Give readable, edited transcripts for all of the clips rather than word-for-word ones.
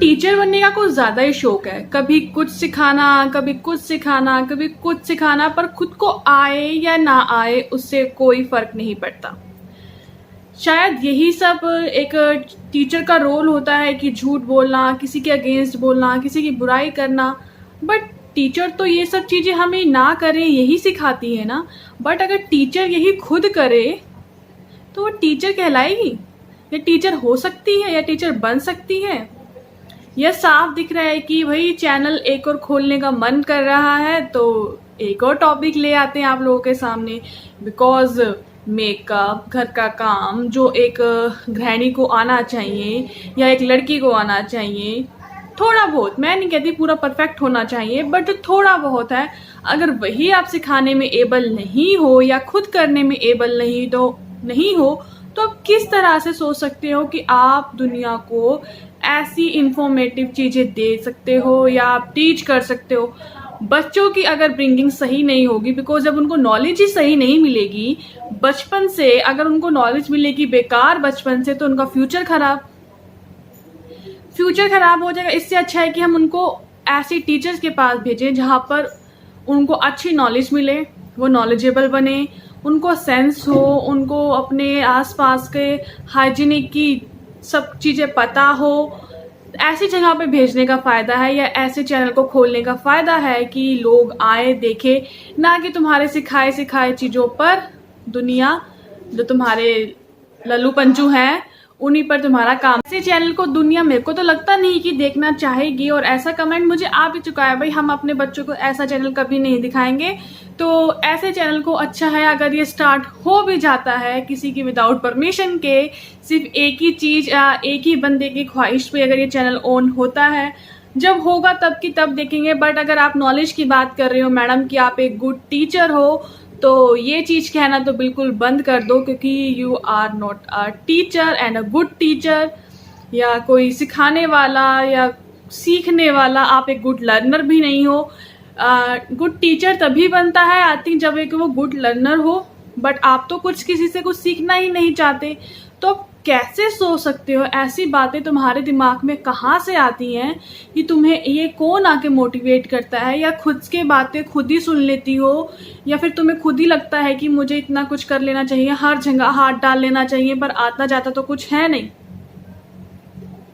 Teacher बनने का कुछ ज़्यादा ही शौक है, कभी कुछ सिखाना, कभी कुछ सिखाना, कभी कुछ सिखाना, पर खुद को आए या ना आए उससे कोई फ़र्क नहीं पड़ता। शायद यही सब एक टीचर का रोल होता है कि झूठ बोलना, किसी के अगेंस्ट बोलना, किसी की बुराई करना। बट टीचर तो ये सब चीज़ें हमें ना करें यही सिखाती है ना। बट अगर टीचर यही खुद करे तो वो टीचर कहलाएगी? या टीचर हो सकती है या टीचर बन सकती है? यह साफ दिख रहा है कि भाई चैनल एक और खोलने का मन कर रहा है, तो एक और टॉपिक ले आते हैं आप लोगों के सामने। बिकॉज मेकअप, घर का काम जो एक गृहिणी को आना चाहिए या एक लड़की को आना चाहिए, थोड़ा बहुत, मैं नहीं कहती पूरा परफेक्ट होना चाहिए, बट जो थोड़ा बहुत है, अगर वही आप सिखाने में एबल नहीं हो या खुद करने में एबल नहीं हो तो आप किस तरह से सोच सकते हो कि आप दुनिया को ऐसी इंफॉर्मेटिव चीज़ें दे सकते हो या आप टीच कर सकते हो। बच्चों की अगर ब्रिंगिंग सही नहीं होगी, बिकॉज जब उनको नॉलेज ही सही नहीं मिलेगी बचपन से, अगर उनको नॉलेज मिलेगी बेकार बचपन से, तो उनका फ्यूचर खराब हो जाएगा। इससे अच्छा है कि हम उनको ऐसी टीचर्स के पास भेजें जहाँ पर उनको अच्छी नॉलेज मिले, वो नॉलेजेबल बने, उनको सेंस हो, उनको अपने आसपास के हाइजीनिक की सब चीज़ें पता हो। ऐसी जगह पे भेजने का फ़ायदा है या ऐसे चैनल को खोलने का फ़ायदा है कि लोग आए देखें, ना कि तुम्हारे सिखाए चीज़ों पर दुनिया, जो तुम्हारे लल्लू पंचू हैं उन्हीं पर तुम्हारा काम। ऐसे चैनल को दुनिया, मेरे को तो लगता नहीं कि देखना चाहेगी, और ऐसा कमेंट मुझे आ भी चुका है, भाई हम अपने बच्चों को ऐसा चैनल कभी नहीं दिखाएंगे। तो ऐसे चैनल को अच्छा है अगर ये स्टार्ट हो भी जाता है किसी की विदाउट परमिशन के, सिर्फ एक ही चीज़, एक ही बंदे की ख्वाहिश पे अगर ये चैनल ऑन होता है, जब होगा तब की तब देखेंगे। बट अगर आप नॉलेज की बात कर रहे हो मैडम कि आप एक गुड टीचर हो, तो ये चीज़ कहना तो बिल्कुल बंद कर दो, क्योंकि you are not a teacher and a good teacher, या कोई सिखाने वाला या सीखने वाला, आप एक गुड लर्नर भी नहीं हो। गुड टीचर तभी बनता है आई थिंक जब एक वो गुड लर्नर हो। बट आप तो कुछ किसी से कुछ सीखना ही नहीं चाहते, तो कैसे सोच सकते हो? ऐसी बातें तुम्हारे दिमाग में कहाँ से आती हैं कि तुम्हें ये कौन आके मोटिवेट करता है? या खुद के बातें खुद ही सुन लेती हो, या फिर तुम्हें खुद ही लगता है कि मुझे इतना कुछ कर लेना चाहिए, हर जगह हाथ डाल लेना चाहिए, पर आता जाता तो कुछ है नहीं।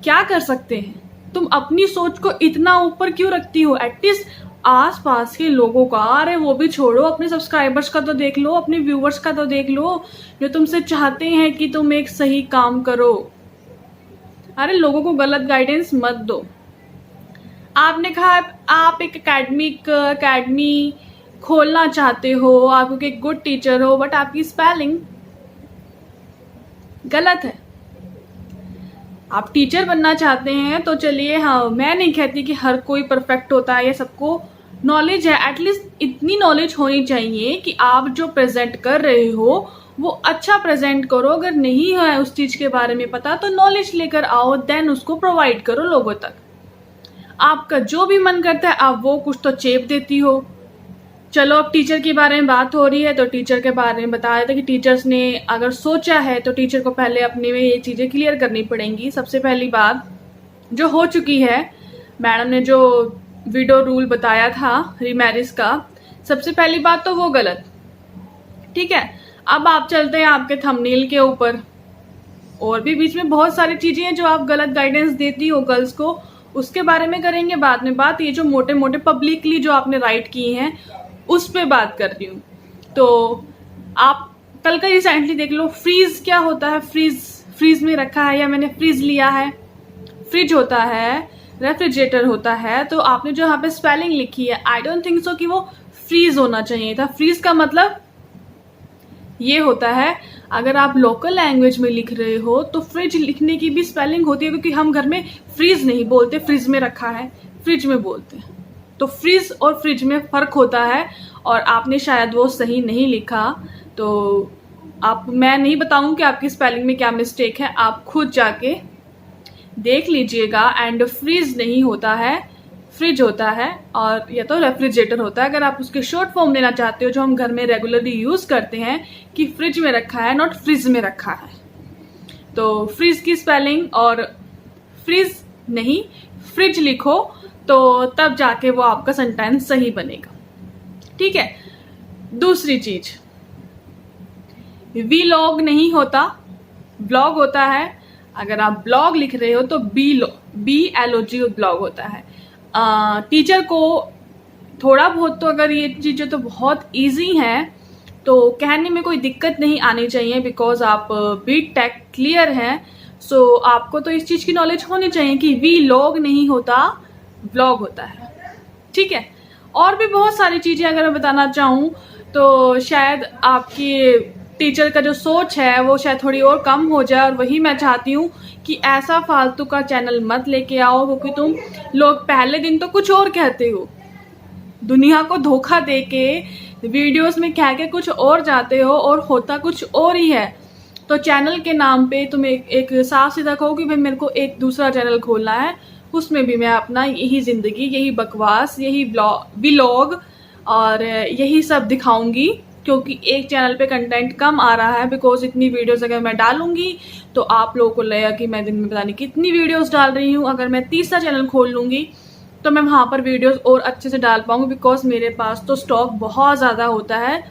क्या कर सकते हैं? तुम अपनी सोच को इतना ऊपर क्यों रखती हो? एटलीस्ट आस पास के लोगों का, अरे वो भी छोड़ो, अपने सब्सक्राइबर्स का तो देख लो, अपने व्यूवर्स का तो देख लो, जो तुमसे चाहते हैं कि तुम एक सही काम करो। अरे लोगों को गलत गाइडेंस मत दो। आपने कहा आप एक अकेडमी खोलना चाहते हो, आप एक गुड टीचर हो, बट आपकी स्पेलिंग गलत है। आप टीचर बनना चाहते हैं तो चलिए, हाँ, मैं नहीं कहती कि हर कोई परफेक्ट होता है या सबको नॉलेज है। एटलीस्ट इतनी नॉलेज होनी चाहिए कि आप जो प्रेजेंट कर रहे हो वो अच्छा प्रेजेंट करो। अगर नहीं है उस चीज़ के बारे में पता तो नॉलेज लेकर आओ, देन उसको प्रोवाइड करो लोगों तक। आपका जो भी मन करता है आप वो कुछ तो चेप देती हो। चलो अब टीचर के बारे में बात हो रही है तो टीचर के बारे में बता देते कि टीचर्स ने अगर सोचा है तो टीचर को पहले अपने में ये चीज़ें क्लियर करनी पड़ेंगी। सबसे पहली बात जो हो चुकी है, मैडम ने जो विडो रूल बताया था रीमैरिज का, सबसे पहली बात तो वो गलत। ठीक है, अब आप चलते हैं आपके थंबनेल के ऊपर। और भी बीच में बहुत सारी चीज़ें हैं जो आप गलत गाइडेंस देती हो गर्ल्स को, उसके बारे में करेंगे बाद में बात। ये जो मोटे मोटे पब्लिकली जो आपने राइट किए हैं उस पे बात कर रही हूँ। तो आप कल का रिसेंटली देख लो, फ्रीज क्या होता है? फ्रीज में रखा है या मैंने फ्रीज लिया है। फ्रिज होता है, रेफ्रिजरेटर होता है। तो आपने जो यहाँ पे स्पेलिंग लिखी है, आई डोंट थिंक सो कि वो फ्रीज होना चाहिए था। फ्रीज का मतलब ये होता है, अगर आप लोकल लैंग्वेज में लिख रहे हो तो फ्रिज लिखने की भी स्पेलिंग होती है, क्योंकि हम घर में फ्रीज नहीं बोलते, फ्रिज में रखा है, फ्रिज में बोलते हैं। तो फ्रिज और फ्रिज में फ़र्क होता है, और आपने शायद वो सही नहीं लिखा। तो मैं नहीं बताऊँ कि आपकी स्पेलिंग में क्या मिस्टेक है, आप खुद जाके देख लीजिएगा। एंड फ्रिज नहीं होता है, फ्रिज होता है, और या तो रेफ्रिजरेटर होता है। अगर आप उसके शॉर्ट फॉर्म लेना चाहते हो जो हम घर में रेगुलरली यूज़ करते हैं कि फ्रिज में रखा है, नॉट फ्रिज में रखा है। तो फ्रिज की स्पेलिंग, और फ्रिज नहीं फ्रिज लिखो, तो तब जाके वो आपका सेंटेंस सही बनेगा। ठीक है। दूसरी चीज, वीलॉग नहीं होता, ब्लॉग होता है। अगर आप ब्लॉग लिख रहे हो तो BLOG ब्लॉग होता है। टीचर को थोड़ा बहुत तो अगर ये चीज़ें तो बहुत इजी हैं तो कहने में कोई दिक्कत नहीं आनी चाहिए, बिकॉज आप BTech क्लियर हैं। सो आपको तो इस चीज़ की नॉलेज होनी चाहिए कि वीलॉग नहीं होता, ब्लॉग होता है। ठीक है। और भी बहुत सारी चीज़ें अगर मैं बताना चाहूँ तो शायद आपकी टीचर का जो सोच है वो शायद थोड़ी और कम हो जाए, और वही मैं चाहती हूँ कि ऐसा फालतू का चैनल मत लेके आओ, क्योंकि तुम लोग पहले दिन तो कुछ और कहते हो, दुनिया को धोखा दे के वीडियोस में कह के कुछ और जाते हो और होता कुछ और ही है। तो चैनल के नाम पे तुम एक साफ सीधा कहो कि भाई मेरे को एक दूसरा चैनल खोलना है, उसमें भी मैं अपना यही ज़िंदगी, यही बकवास, यही व्लॉग और यही सब दिखाऊंगी, क्योंकि एक चैनल पे कंटेंट कम आ रहा है। बिकॉज इतनी वीडियोस अगर मैं डालूंगी तो आप लोगों को लगेगा कि मैं दिन में पता नहीं कितनी वीडियोस डाल रही हूँ। अगर मैं तीसरा चैनल खोल लूँगी तो मैं वहाँ पर वीडियोस और अच्छे से डाल पाऊँगी, बिकॉज मेरे पास तो स्टॉक बहुत ज़्यादा होता है।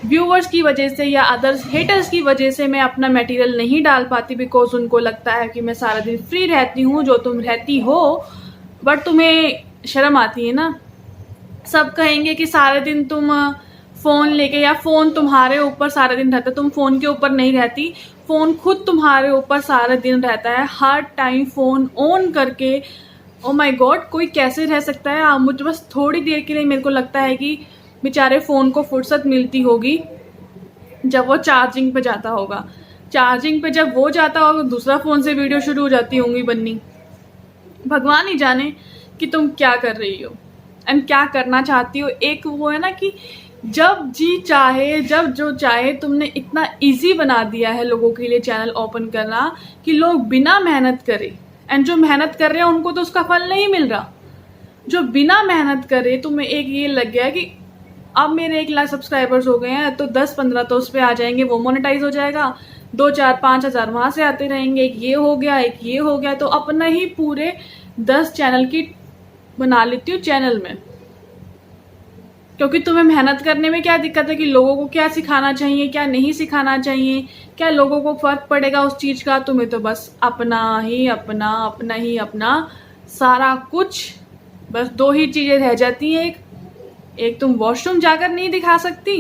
व्यूवर्स की वजह से या अदर्स हेटर्स की वजह से मैं अपना मटेरियल नहीं डाल पाती, बिकॉज उनको लगता है कि मैं सारा दिन फ्री रहती हूँ, जो तुम रहती हो, बट तुम्हें शर्म आती है ना। सब कहेंगे कि सारे दिन तुम फ़ोन लेके, या फ़ोन तुम्हारे ऊपर सारा दिन रहता है, तुम फ़ोन के ऊपर नहीं रहती, फ़ोन खुद तुम्हारे ऊपर सारा दिन रहता है, हर टाइम फ़ोन ऑन करके। ओ माय गॉड, कोई कैसे रह सकता है? आप मुझे बस थोड़ी देर के लिए मेरे को लगता है कि बेचारे फ़ोन को फुर्सत मिलती होगी जब वो चार्जिंग पे जाता होगा। चार्जिंग पे जब वो जाता होगा तो दूसरा फ़ोन से वीडियो शुरू हो जाती होंगी बननी। भगवान ही जाने कि तुम क्या कर रही हो एंड क्या करना चाहती हो। एक वो है ना कि जब जी चाहे, जब जो चाहे, तुमने इतना इजी बना दिया है लोगों के लिए चैनल ओपन करना कि लोग बिना मेहनत करे, एंड जो मेहनत कर रहे हैं उनको तो उसका फल नहीं मिल रहा। जो बिना मेहनत करे, तुम्हें एक ये लग गया कि अब मेरे 1 लाख सब्सक्राइबर्स हो गए हैं तो 10-15 तो उस पर आ जाएंगे, वो मोनेटाइज हो जाएगा, 2-4-5 हज़ार वहाँ से आते रहेंगे, एक ये हो गया, एक ये हो गया, तो अपना ही पूरे 10 चैनल की बना लेती हूँ चैनल में। क्योंकि तुम्हें मेहनत करने में क्या दिक्कत है कि लोगों को क्या सिखाना चाहिए, क्या नहीं सिखाना चाहिए, क्या लोगों को फ़र्क पड़ेगा उस चीज़ का। तुम्हें तो बस अपना ही अपना सारा कुछ, बस 2 ही चीज़ें रह जाती हैं। एक तुम वॉशरूम जाकर नहीं दिखा सकती,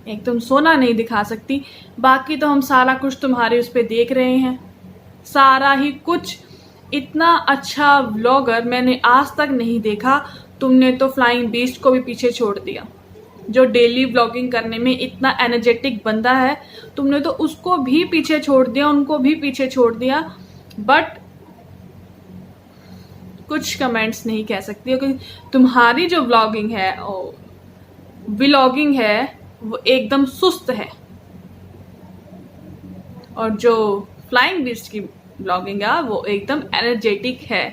एक तुम सोना नहीं दिखा सकती, बाकी तो हम सारा कुछ तुम्हारे उस पर देख रहे हैं, सारा ही कुछ। इतना अच्छा व्लॉगर मैंने आज तक नहीं देखा। तुमने तो फ्लाइंग बीस्ट को भी पीछे छोड़ दिया, जो डेली व्लॉगिंग करने में इतना एनर्जेटिक बंदा है, तुमने तो उसको भी पीछे छोड़ दिया, उनको भी पीछे छोड़ दिया। बट कुछ कमेंट्स नहीं कह सकती, क्योंकि तुम्हारी जो व्लॉगिंग है वो एकदम सुस्त है, और जो फ्लाइंग बीस्ट की व्लॉगिंग है वो एकदम एनर्जेटिक है।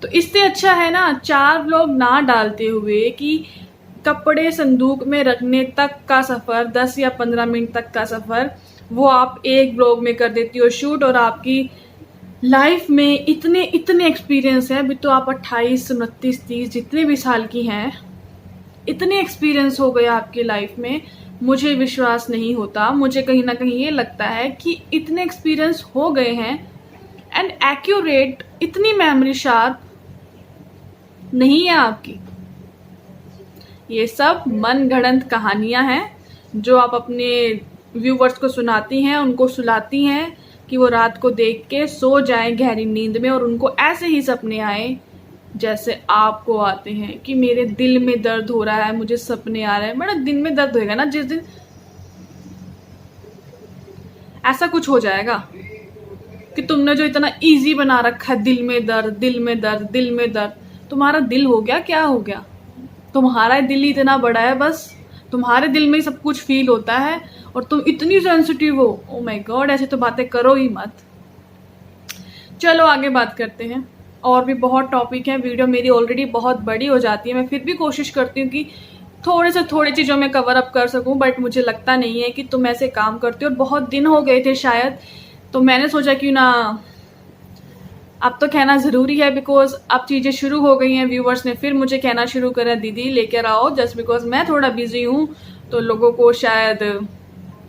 तो इससे अच्छा है ना 4 व्लॉग ना डालते हुए कि कपड़े संदूक में रखने तक का सफ़र, 10 या 15 मिनट तक का सफ़र, वो आप एक व्लॉग में कर देती हो शूट। और आपकी लाइफ में इतने एक्सपीरियंस है, अभी तो आप 28, 29, 30 जितने भी साल की हैं, इतने एक्सपीरियंस हो गए आपकी लाइफ में, मुझे विश्वास नहीं होता। मुझे कहीं ना कहीं ये लगता है कि इतने एक्सपीरियंस हो गए हैं एंड एक्यूरेट, इतनी मेमोरी शार्प नहीं है आपकी। ये सब मन गढ़ंत कहानियां हैं जो आप अपने व्यूवर्स को सुनाती हैं, उनको सुलाती हैं कि वो रात को देख के सो जाएं गहरी नींद में, और उनको ऐसे ही सपने आए जैसे आपको आते हैं कि मेरे दिल में दर्द हो रहा है, मुझे सपने आ रहे हैं। बड़ा दिन में दर्द होएगा ना जिस दिन ऐसा कुछ हो जाएगा कि तुमने जो इतना इजी बना रखा है, दिल में दर्द, दिल में दर्द, दिल में दर्द, तुम्हारा दिल हो गया, क्या हो गया? तुम्हारा दिल ही इतना बड़ा है, बस तुम्हारे दिल में ही सब कुछ फील होता है, और तुम इतनी सेंसिटिव हो। ओ माय गॉड, ऐसे तो बातें करो ही मत। चलो आगे बात करते हैं, और भी बहुत टॉपिक हैं। वीडियो मेरी ऑलरेडी बहुत बड़ी हो जाती है, मैं फिर भी कोशिश करती हूँ कि थोड़े से थोड़ी चीज़ों में कवर अप कर सकूँ, बट मुझे लगता नहीं है कि तुम ऐसे काम करते हो। और बहुत दिन हो गए थे शायद, तो मैंने सोचा क्यों ना अब तो कहना ज़रूरी है बिकॉज अब चीज़ें शुरू हो गई हैं। व्यूवर्स ने फिर मुझे कहना शुरू करा, दीदी लेकर आओ, जस्ट बिकॉज मैं थोड़ा बिजी हूँ तो लोगों को शायद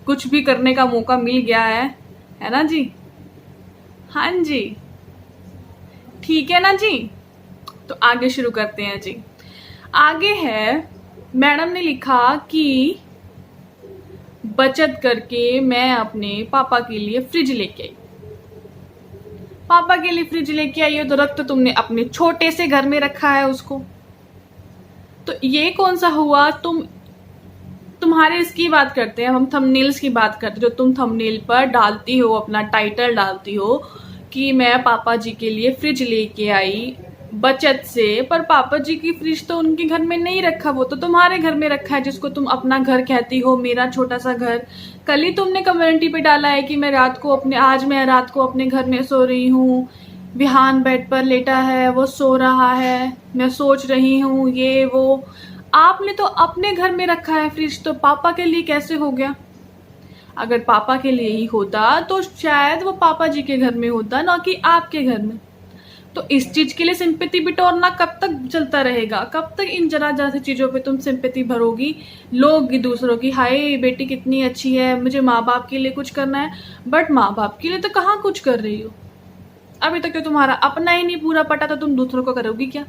कुछ भी करने का मौका मिल गया है ना जी? हाँ जी, ठीक है ना जी? तो आगे शुरू करते हैं जी। आगे है, मैडम ने लिखा कि बचत करके मैं अपने पापा के लिए फ्रिज लेके आई। पापा के लिए फ्रिज लेके आई हो तो रख तो तुमने अपने छोटे से घर में रखा है उसको, तो ये कौन सा हुआ? तुम्हारे इसकी बात करते हैं हम, थंबनेल्स की बात करते हैं, जो तुम थंबनेल पर डालती हो, अपना टाइटल डालती हो कि मैं पापा जी के लिए फ्रिज लेके आई बचत से, पर पापा जी की फ्रिज तो उनके घर में नहीं रखा, वो तो तुम्हारे घर में रखा है जिसको तुम अपना घर कहती हो, मेरा छोटा सा घर। कल ही तुमने कम्युनिटी पे डाला है कि आज मैं रात को अपने घर में सो रही हूँ, विहान बेड पर लेटा है, वो सो रहा है, मैं सोच रही हूँ ये वो। आपने तो अपने घर में रखा है फ्रिज, तो पापा के लिए कैसे हो गया? अगर पापा के लिए ही होता तो शायद वो पापा जी के घर में होता, ना कि आपके घर में। तो इस चीज के लिए सिंपैथी बिटोरना कब तक चलता रहेगा? कब तक इन जरा जरा सी चीजों पे तुम सिंपैथी भरोगी? लोग दूसरों की, हाय बेटी कितनी अच्छी है, मुझे माँ बाप के लिए कुछ करना है, बट माँ बाप के लिए तो कहाँ कुछ कर रही हो? अभी तक तो तुम्हारा अपना ही नहीं पूरा पटा, तो तुम दूसरों को करोगी क्या?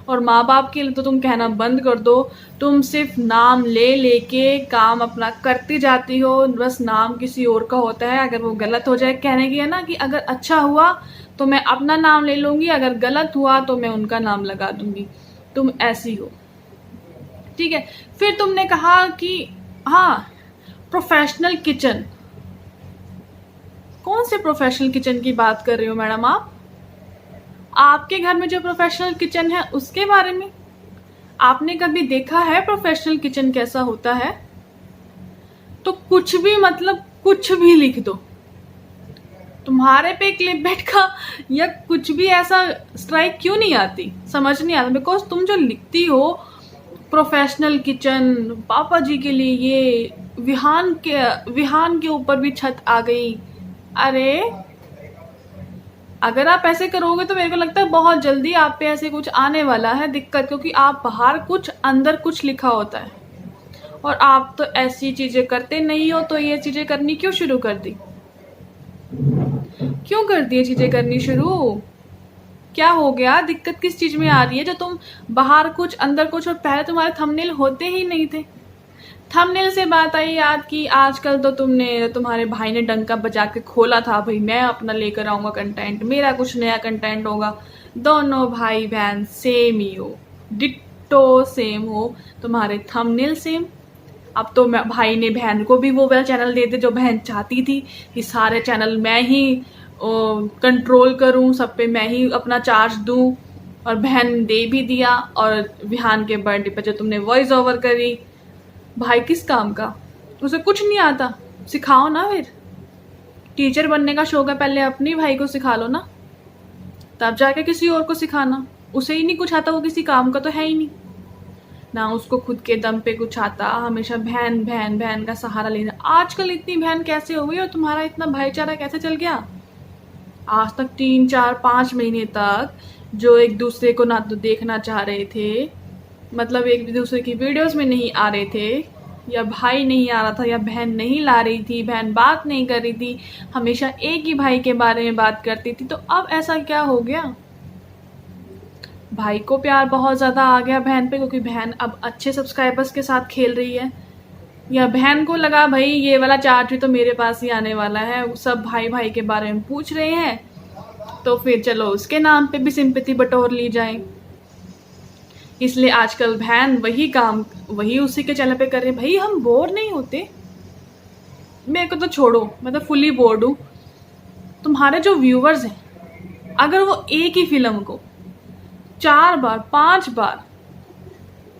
और माँ बाप के लिए तो तुम कहना बंद कर दो, तुम सिर्फ नाम ले लेके काम अपना करती जाती हो, बस नाम किसी और का होता है। अगर वो गलत हो जाए, कहने की है ना कि अगर अच्छा हुआ तो मैं अपना नाम ले लूंगी, अगर गलत हुआ तो मैं उनका नाम लगा दूंगी। तुम ऐसी हो, ठीक है? फिर तुमने कहा कि हाँ, प्रोफेशनल किचन। कौन से प्रोफेशनल किचन की बात कर रही हो मैडम आप? आपके घर में जो प्रोफेशनल किचन है उसके बारे में? आपने कभी देखा है प्रोफेशनल किचन कैसा होता है? तो कुछ भी, मतलब कुछ भी लिख दो, तुम्हारे पे क्लिकबेट का या कुछ भी ऐसा स्ट्राइक क्यों नहीं आती? समझ नहीं आता। बिकॉज तुम जो लिखती हो प्रोफेशनल किचन, पापा जी के लिए ये, विहान के ऊपर भी छत आ गई। अरे अगर आप ऐसे करोगे तो मेरे को लगता है बहुत जल्दी आप पे ऐसे कुछ आने वाला है दिक्कत, क्योंकि आप बाहर कुछ अंदर कुछ लिखा होता है और आप तो ऐसी चीजें करते नहीं हो, तो ये चीजें करनी क्यों शुरू कर दी? क्यों कर दी चीजें करनी शुरू? क्या हो गया? दिक्कत किस चीज में आ रही है जो तुम बाहर कुछ अंदर कुछ, और पहले तुम्हारे थंबनेल होते ही नहीं थे। थंबनेल से बात आई याद की, आजकल तो तुम्हारे भाई ने डंका बजा के खोला था, भाई मैं अपना लेकर आऊंगा कंटेंट, मेरा कुछ नया कंटेंट होगा। दोनों भाई बहन सेम ही हो, डिट्टो सेम हो, तुम्हारे थंबनेल सेम। अब तो भाई ने बहन को भी वो वाला चैनल दे दे जो बहन चाहती थी कि सारे चैनल मैं ही कंट्रोल करूं, सब पे मैं ही अपना चार्ज दूं, और बहन दे भी दिया। और विहान के बर्थडे पे जो तुमने वॉइस ओवर करी, भाई किस काम का? उसे कुछ नहीं आता, सिखाओ ना। फिर टीचर बनने का शौक है, पहले अपनी भाई को सिखा लो ना, तब जाके किसी और को सिखाना। उसे ही नहीं कुछ आता, वो किसी काम का तो है ही नहीं ना, उसको खुद के दम पे कुछ आता, हमेशा बहन बहन बहन का सहारा लेना। आजकल इतनी बहन कैसे हो गई और तुम्हारा इतना भाईचारा कैसे चल गया? आज तक 3 4 5 महीने तक जो एक दूसरे को ना तो देखना चाह रहे थे, मतलब एक दूसरे की वीडियोस में नहीं आ रहे थे, या भाई नहीं आ रहा था, या बहन नहीं ला रही थी, बहन बात नहीं कर रही थी, हमेशा एक ही भाई के बारे में बात करती थी, तो अब ऐसा क्या हो गया? भाई को प्यार बहुत ज़्यादा आ गया बहन पे, क्योंकि बहन अब अच्छे सब्सक्राइबर्स के साथ खेल रही है, या बहन को लगा भाई ये वाला चार्ज भी तो मेरे पास ही आने वाला है, सब भाई भाई के बारे में पूछ रहे हैं, तो फिर चलो उसके नाम पे भी सिंपैथी बटोर ली जाए। इसलिए आजकल बहन वही उसी के चैनल पे कर रहे हैं। भाई हम बोर नहीं होते, मेरे को तो छोड़ो, मैं तो फुली बोर्ड हूँ। तुम्हारे जो व्यूवर्स हैं, अगर वो एक ही फिल्म को 4 बार 5 बार,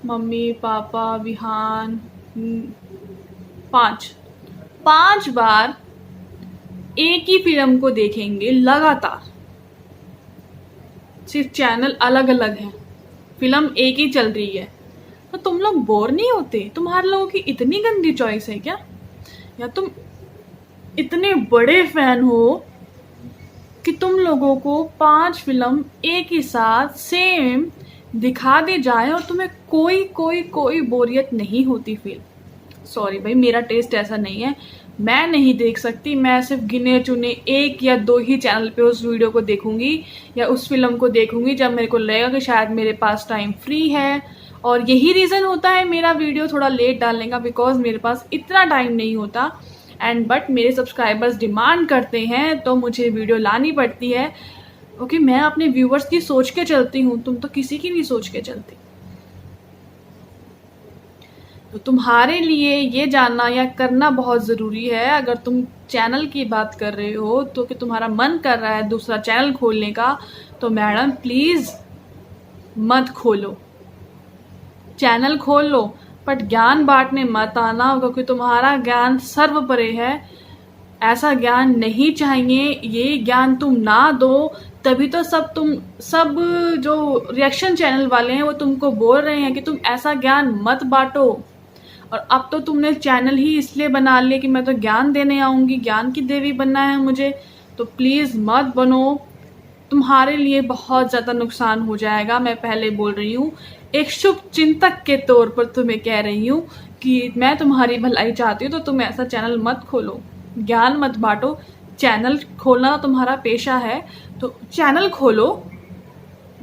मम्मी पापा विहान, 5 बार एक ही फिल्म को देखेंगे लगातार, सिर्फ चैनल अलग अलग है, फिल्म एक ही चल रही है, तो तुम लोग बोर नहीं होते? तुम्हारे लोगों की इतनी गंदी चॉइस है क्या? या तुम इतने बड़े फैन हो कि तुम लोगों को 5 फिल्म एक ही साथ सेम दिखा दी जाए और तुम्हें कोई कोई कोई बोरियत नहीं होती फील। सॉरी भाई, मेरा टेस्ट ऐसा नहीं है, मैं नहीं देख सकती। मैं सिर्फ गिने चुने 1 या 2 ही चैनल पे उस वीडियो को देखूंगी या उस फिल्म को देखूंगी जब मेरे को लगेगा कि शायद मेरे पास टाइम फ्री है। और यही रीज़न होता है मेरा वीडियो थोड़ा लेट डालने का, बिकॉज मेरे पास इतना टाइम नहीं होता। एंड बट मेरे सब्सक्राइबर्स डिमांड करते हैं तो मुझे वीडियो लानी पड़ती है। ओके, मैं अपने व्यूवर्स की सोच के चलती हूँ, तुम तो किसी की नहीं सोच के चलती। तो तुम्हारे लिए ये जानना या करना बहुत ज़रूरी है, अगर तुम चैनल की बात कर रहे हो तो कि तुम्हारा मन कर रहा है दूसरा चैनल खोलने का, तो मैडम प्लीज़ मत खोलो, चैनल खोल लो, बट ज्ञान बांटने मत आना, क्योंकि तुम्हारा ज्ञान सर्वोपरि है। ऐसा ज्ञान नहीं चाहिए, ये ज्ञान तुम ना दो, तभी तो सब जो रिएक्शन चैनल वाले हैं वो तुमको बोल रहे हैं कि तुम ऐसा ज्ञान मत बांटो। और अब तो तुमने चैनल ही इसलिए बना लिया कि मैं तो ज्ञान देने आऊँगी, ज्ञान की देवी बनना है मुझे, तो प्लीज़ मत बनो, तुम्हारे लिए बहुत ज़्यादा नुकसान हो जाएगा। मैं पहले बोल रही हूँ, एक शुभ चिंतक के तौर पर तुम्हें कह रही हूँ कि मैं तुम्हारी भलाई चाहती हूँ, तो तुम ऐसा चैनल मत खोलो, ज्ञान मत बांटो। चैनल खोलना तुम्हारा पेशा है तो चैनल खोलो,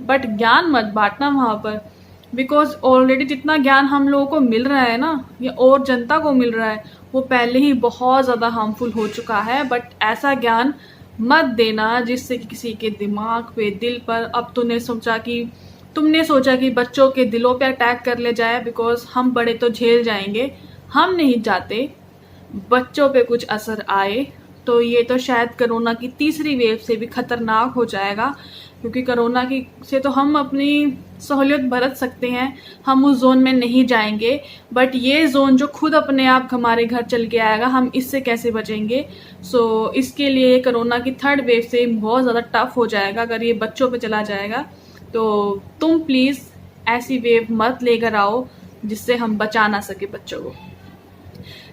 बट ज्ञान मत बांटना वहाँ पर, बिकॉज ऑलरेडी जितना ज्ञान हम लोगों को मिल रहा है ना, या और जनता को मिल रहा है, वो पहले ही बहुत ज़्यादा हार्मफुल हो चुका है। बट ऐसा ज्ञान मत देना जिससे कि किसी के दिमाग पे, दिल पर, अब तुमने सोचा कि बच्चों के दिलों पे अटैक कर ले जाए, बिकॉज हम बड़े तो झेल जाएंगे, हम नहीं चाहते बच्चों पे कुछ असर आए। तो ये तो शायद कोरोना की तीसरी वेव से भी खतरनाक हो जाएगा, क्योंकि कोरोना की से तो हम अपनी सहूलियत बरत सकते हैं, हम उस जोन में नहीं जाएंगे, बट ये जोन जो खुद अपने आप हमारे घर चल के आएगा, हम इससे कैसे बचेंगे। सो इसके लिए कोरोना की थर्ड वेव से बहुत ज़्यादा टफ हो जाएगा अगर ये बच्चों पे चला जाएगा। तो तुम प्लीज़ ऐसी वेव मत लेकर आओ जिससे हम बचा ना सके बच्चों को।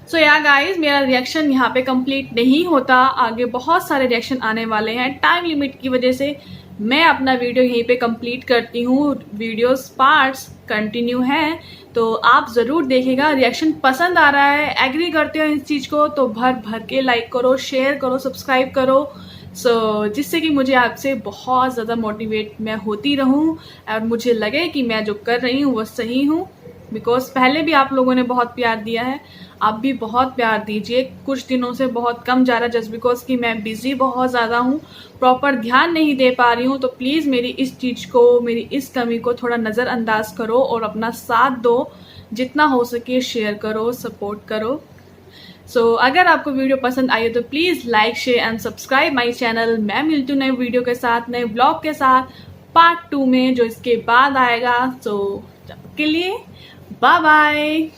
सो या गाइज, मेरा रिएक्शन यहाँ पे कंप्लीट नहीं होता, आगे बहुत सारे रिएक्शन आने वाले हैं। टाइम लिमिट की वजह से मैं अपना वीडियो यहीं पे कंप्लीट करती हूँ, वीडियोस पार्ट्स कंटिन्यू हैं, तो आप ज़रूर देखिएगा। रिएक्शन पसंद आ रहा है, एग्री करते हो इस चीज़ को, तो भर भर के लाइक करो, शेयर करो, सब्सक्राइब करो, जिससे कि मुझे आपसे बहुत ज़्यादा मोटिवेट मैं होती रहूँ और मुझे लगे कि मैं जो कर रही हूँ वो सही हूँ। बिकॉज पहले भी आप लोगों ने बहुत प्यार दिया है, आप भी बहुत प्यार दीजिए। कुछ दिनों से बहुत कम जा रहा है, जस्ट बिकॉज कि मैं बिज़ी बहुत ज़्यादा हूँ, प्रॉपर ध्यान नहीं दे पा रही हूँ। तो प्लीज़ मेरी इस चीज़ को, मेरी इस कमी को थोड़ा नज़रअंदाज करो और अपना साथ दो, जितना हो सके शेयर करो, सपोर्ट करो। अगर आपको वीडियो पसंद आई हो तो please like, share and subscribe my channel. मैं मिलती हूँ नए वीडियो के साथ, नए ब्लॉग के साथ, पार्ट 2 में जो इसके बाद आएगा। तब के लिए बाय बाय।